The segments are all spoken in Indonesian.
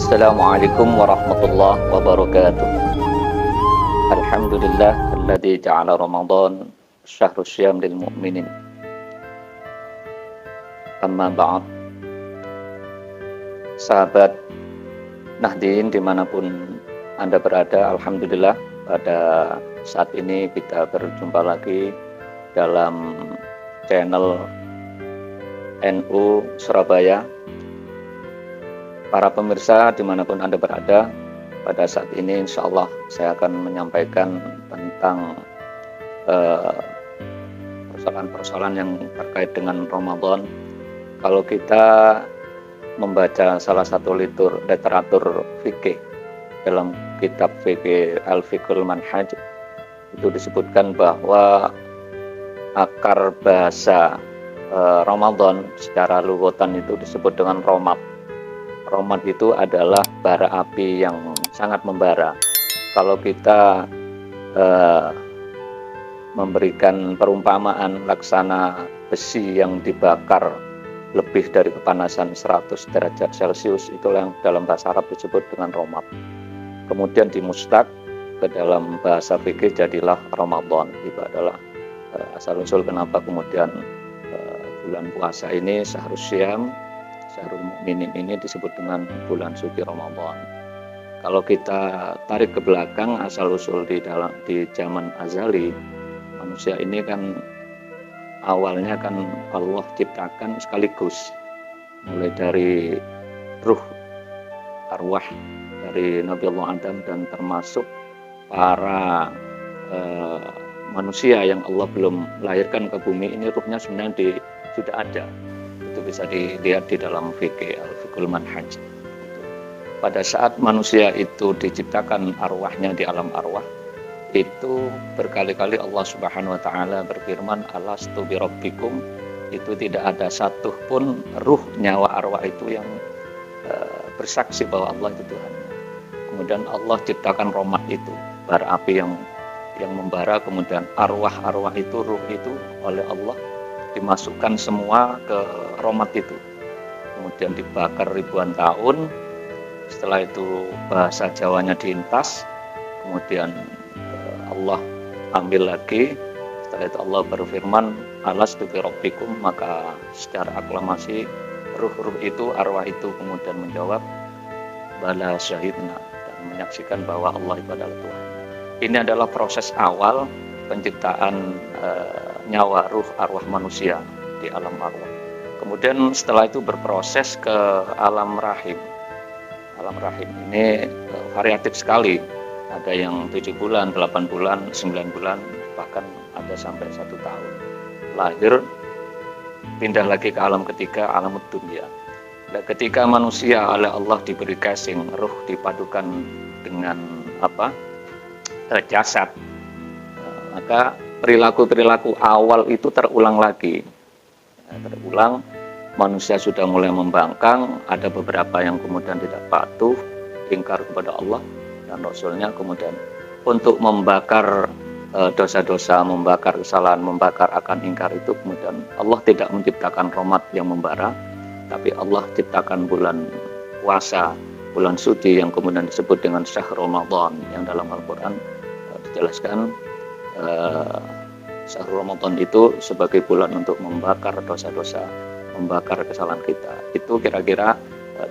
Assalamualaikum warahmatullahi wabarakatuh. Alhamdulillah alladzi ja'ala Ramadan syahrus syiyam lil mu'minin. Amma ba'd. Sahabat Nahdien dimanapun Anda berada, alhamdulillah pada saat ini kita berjumpa lagi dalam channel NU Surabaya. Para pemirsa dimanapun Anda berada, pada saat ini insya Allah saya akan menyampaikan tentang persoalan-persoalan yang terkait dengan Ramadan. Kalau kita membaca salah satu literatur fikih dalam kitab fikih Al-Fiqhul Manhaj, itu disebutkan bahwa akar bahasa Ramadan secara lughatan itu disebut dengan romat. Romat itu adalah bara api yang sangat membara. Kalau kita memberikan perumpamaan laksana besi yang dibakar lebih dari kepanasan 100 derajat Celcius, itulah yang dalam bahasa Arab disebut dengan romat. Kemudian dimustaq ke dalam bahasa fikih jadilah Ramadan. Itu adalah asal-usul kenapa kemudian bulan puasa ini syahrus syiyam, syahrul mukminin ini disebut dengan bulan suci Ramadan. Kalau kita tarik ke belakang asal-usul di zaman azali, manusia ini kan awalnya kan Allah ciptakan sekaligus, mulai dari ruh arwah dari Nabi Allah Adam dan termasuk para manusia yang Allah belum lahirkan ke bumi ini, ruhnya sebenarnya sudah ada. Itu bisa dilihat di dalam fikih Al-Fiqhul Manhaj. Pada saat manusia itu diciptakan arwahnya di alam arwah, itu berkali-kali Allah Subhanahu wa taala berfirman, alastu birabbikum, itu tidak ada satu pun ruh nyawa arwah itu yang bersaksi bahwa Allah itu Tuhan. Kemudian Allah ciptakan romat itu, bara api yang membara, kemudian arwah-arwah itu, ruh itu oleh Allah dimasukkan semua ke romat itu, kemudian dibakar ribuan tahun. Setelah itu bahasa Jawanya diintas, kemudian Allah ambil lagi. Setelah itu Allah berfirman, alastu birabbikum, maka secara aklamasi ruh-ruh itu, arwah itu kemudian menjawab, bala syahidna, dan menyaksikan bahwa Allah itu adalah Tuhan. Ini adalah proses awal penciptaan nyawa ruh arwah manusia di alam arwah. Kemudian setelah itu berproses ke alam rahim. Alam rahim ini variatif sekali. Ada yang 7 bulan, 8 bulan, 9 bulan, bahkan ada sampai 1 tahun. Lahir, pindah lagi ke alam ketiga, alam dunia. Dan ketika manusia oleh Allah diberi casing, ruh dipadukan dengan jasad, maka perilaku-perilaku awal itu terulang lagi. Terulang, manusia sudah mulai membangkang, ada beberapa yang kemudian tidak patuh, ingkar kepada Allah dan Rasulnya, kemudian untuk membakar dosa-dosa, membakar kesalahan, membakar akan ingkar itu, kemudian Allah tidak menciptakan romat yang membara, tapi Allah ciptakan bulan puasa, bulan suci yang kemudian disebut dengan syahrul Ramadan, yang dalam Al-Quran dijelaskan syahrul Ramadan itu sebagai bulan untuk membakar dosa-dosa, membakar kesalahan kita. Itu kira-kira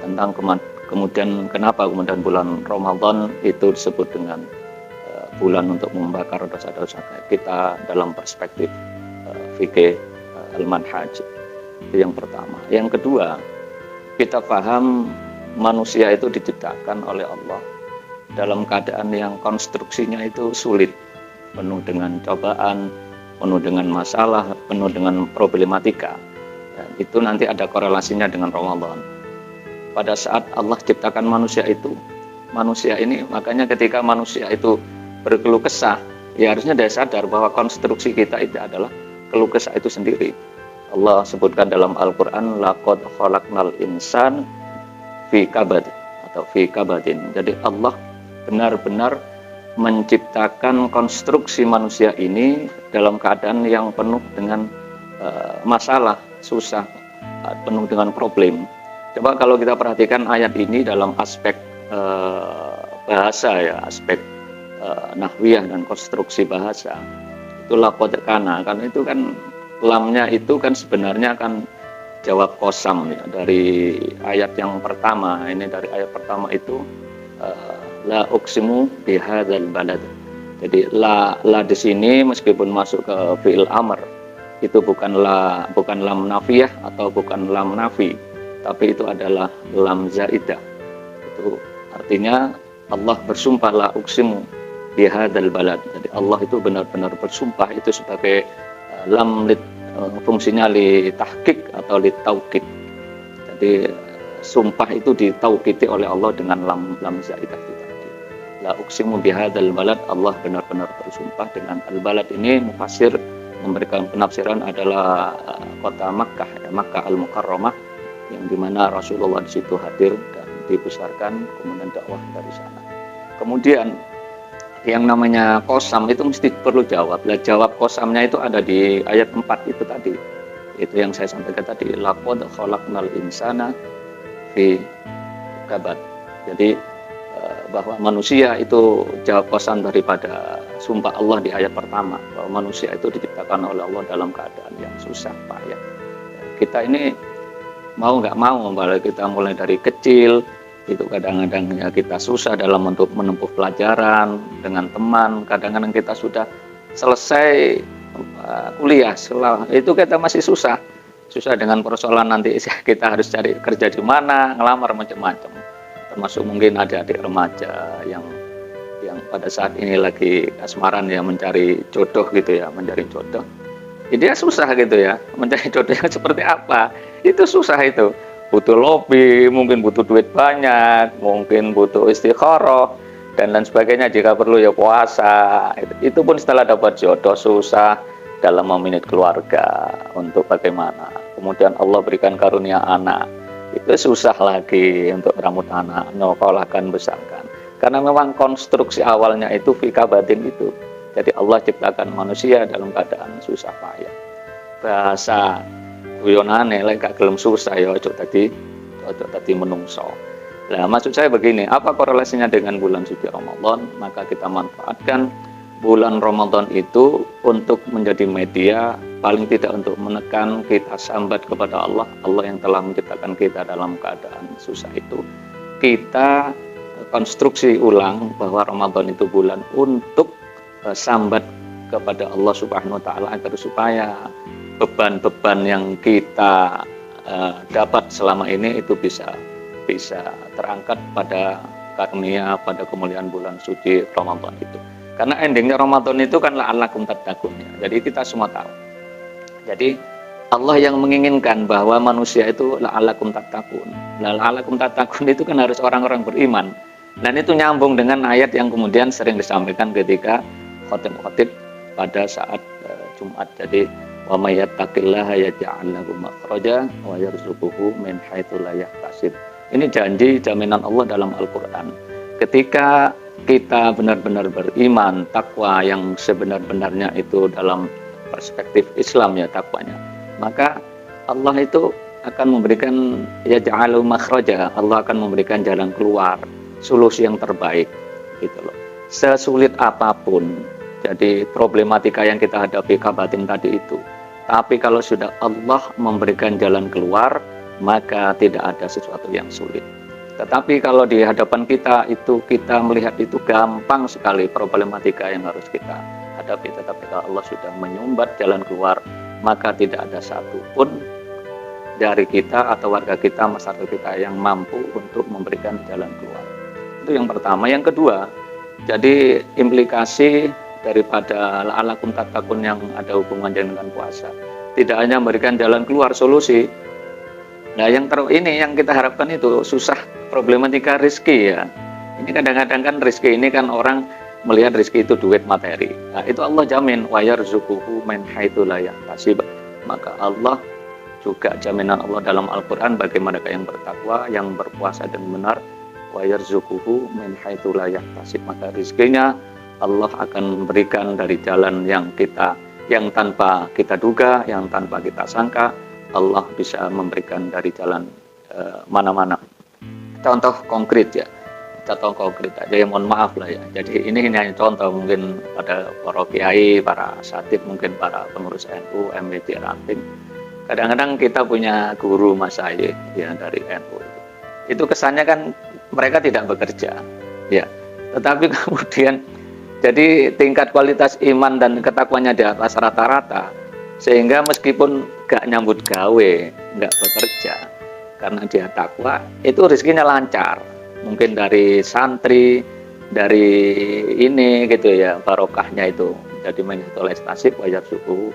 tentang kemudian kenapa kemudian bulan Ramadan itu disebut dengan bulan untuk membakar dosa-dosa kita dalam perspektif fikih Al-Manhaj. Itu yang pertama. Yang kedua, kita paham manusia itu diciptakan oleh Allah dalam keadaan yang konstruksinya itu sulit, penuh dengan cobaan, penuh dengan masalah, penuh dengan problematika. Dan itu nanti ada korelasinya dengan Ramadan. Pada saat Allah ciptakan manusia itu, manusia ini, makanya ketika manusia itu berkeluh kesah, ya harusnya dia sadar bahwa konstruksi kita itu adalah keluh kesah itu sendiri. Allah sebutkan dalam Al-Quran, laqad khalaqnal insan fi kabad, atau fi kabadin. Jadi Allah benar-benar menciptakan konstruksi manusia ini dalam keadaan yang penuh dengan masalah, susah, penuh dengan problem. Coba kalau kita perhatikan ayat ini dalam aspek bahasa ya, aspek nahwiyah dan konstruksi bahasa, itu laqad kana, karena itu kan lamnya itu kan sebenarnya kan jawab qasam ya, dari ayat yang pertama. Ini dari ayat pertama itu la uqsimu bihadzal balad. Jadi la di sini meskipun masuk ke fi'il amr, itu bukan lam nafiyah atau bukan lam nafi, tapi itu adalah lam zaidah. Itu artinya Allah bersumpah la uqsimu bihadzal balad. Jadi Allah itu benar-benar bersumpah, itu sebagai lam fungsinya li tahqiq atau li taukid. Jadi sumpah itu ditaukidi oleh Allah dengan lam zaidah itu tadi. La uqsimu bihadzal balad, Allah benar-benar bersumpah dengan al-balad. Ini mufassir memberikan penafsiran adalah kota Makkah, ya, Makkah al-Mukarramah, yang dimana Rasulullah di situ hadir dan dibesarkan, kemudian dakwah dari sana. Kemudian yang namanya qasam itu mesti perlu jawab. Lah jawab qasamnya itu ada di ayat 4 itu tadi. Itu yang saya sampaikan tadi, laqad khalaqnal insana fi kabad. Jadi bahwa manusia itu jawab qasam daripada sumpah Allah di ayat pertama, bahwa manusia itu diciptakan oleh Allah dalam keadaan yang susah payah. Kita ini mau nggak mau, kita mulai dari kecil itu kadang-kadang ya kita susah dalam untuk menempuh pelajaran dengan teman. Kadang-kadang kita sudah selesai kuliah, itu kita masih susah dengan persoalan nanti kita harus cari kerja di mana, ngelamar macam-macam. Termasuk mungkin adik-adik remaja yang pada saat ini lagi kasmaran ya, mencari jodoh gitu ya, mencari jodoh. Jadi dia susah gitu ya, mencari jodoh yang seperti apa, itu susah itu. Butuh lobby, mungkin butuh duit banyak, mungkin butuh istikharah dan lain sebagainya, jika perlu ya puasa. Itu pun setelah dapat jodoh susah dalam memanage keluarga untuk bagaimana. Kemudian Allah berikan karunia anak, itu susah lagi untuk merawat anak, nyokolahkan, besarkan. Karena memang konstruksi awalnya itu fika batin itu. Jadi Allah ciptakan manusia dalam keadaan susah payah. Bahasa guyonane lek gak gelem susah ya ojo tadi menungso. Nah, maksud saya begini, apa korelasinya dengan bulan suci Ramadan? Maka kita manfaatkan bulan Ramadan itu untuk menjadi media, paling tidak untuk menekan kita sambat kepada Allah yang telah menciptakan kita dalam keadaan susah itu. Kita konstruksi ulang bahwa Ramadan itu bulan untuk sambat kepada Allah Subhanahu wa taala, agar supaya beban-beban yang kita dapat selama ini itu bisa terangkat pada karunia, pada kemuliaan bulan suci Ramadan itu. Karena endingnya Ramadan itu kan la'allakum tattaqun ya. Jadi kita semua tahu. Jadi Allah yang menginginkan bahwa manusia itu la'allakum tattaqun. La'allakum tattaqun itu kan harus orang-orang beriman. Dan itu nyambung dengan ayat yang kemudian sering disampaikan ketika khotib pada saat Jumat. Jadi wa may yattaqillaha yaj'al lahu makhraja wa yarzuquhu min haitsu la yahtasib. Ini janji jaminan Allah dalam Al-Qur'an. Ketika kita benar-benar beriman, takwa yang sebenar-benarnya itu dalam perspektif Islam ya takwanya, maka Allah itu akan memberikan yaj'al lahu makhraja, Allah akan memberikan jalan keluar, solusi yang terbaik gitu loh. Sesulit apapun jadi problematika yang kita hadapi kabatin tadi itu, tapi kalau sudah Allah memberikan jalan keluar, maka tidak ada sesuatu yang sulit. Tetapi kalau di hadapan kita itu kita melihat itu gampang sekali problematika yang harus kita hadapi, tetapi kalau Allah sudah menyumbat jalan keluar, maka tidak ada satupun dari kita atau warga kita, masyarakat kita yang mampu untuk memberikan jalan keluar. Itu yang pertama. Yang kedua, jadi implikasi daripada la'allakum tattaqun yang ada hubungannya dengan puasa, tidak hanya memberikan jalan keluar, solusi. Nah, ini yang kita harapkan itu susah problematika rezeki ya. Ini kadang-kadang kan rezeki ini kan orang melihat rezeki itu duit materi. Nah, itu Allah jamin wa yarzuquhu min haitsu la yahtasib. Maka Allah juga jaminan Allah dalam Al-Qur'an bagi mereka yang bertakwa, yang berpuasa dan benar, wa yarzuquhu min haitsu la yahtasib. Maka rezekinya Allah akan memberikan dari jalan yang tanpa kita duga, yang tanpa kita sangka. Allah bisa memberikan dari jalan mana-mana. Contoh konkret ya, contoh konkret aja ya, mohon maaf lah ya. Jadi ini hanya contoh, mungkin pada para kiai, para asatid, mungkin para pengurus NU, MWD, Ranting. Kadang-kadang kita punya guru masyayikh ya dari NU. Itu kesannya kan mereka tidak bekerja, ya. Tetapi kemudian jadi tingkat kualitas iman dan ketakwanya di atas rata-rata, sehingga meskipun gak nyambut gawe, gak bekerja, karena dia takwa, itu rezekinya lancar. Mungkin dari santri, dari ini gitu ya, barokahnya itu jadi menjadi nasib wajar suku,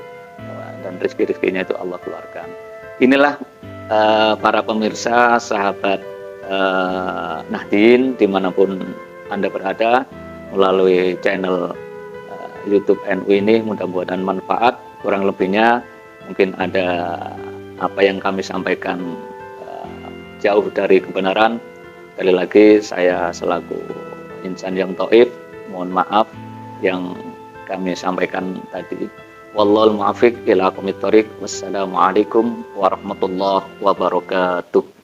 dan rezeki-rezekinya itu Allah keluarkan. Inilah para pemirsa, sahabat Nahdien dimanapun Anda berada, melalui channel YouTube NU ini, mudah-mudahan manfaat. Kurang lebihnya mungkin ada apa yang kami sampaikan jauh dari kebenaran. Sekali lagi saya selaku insan yang taif, mohon maaf yang kami sampaikan tadi. Wallahul muwaffiq ila aqwamit thoriq. Wassalamualaikum warahmatullahi wabarakatuh.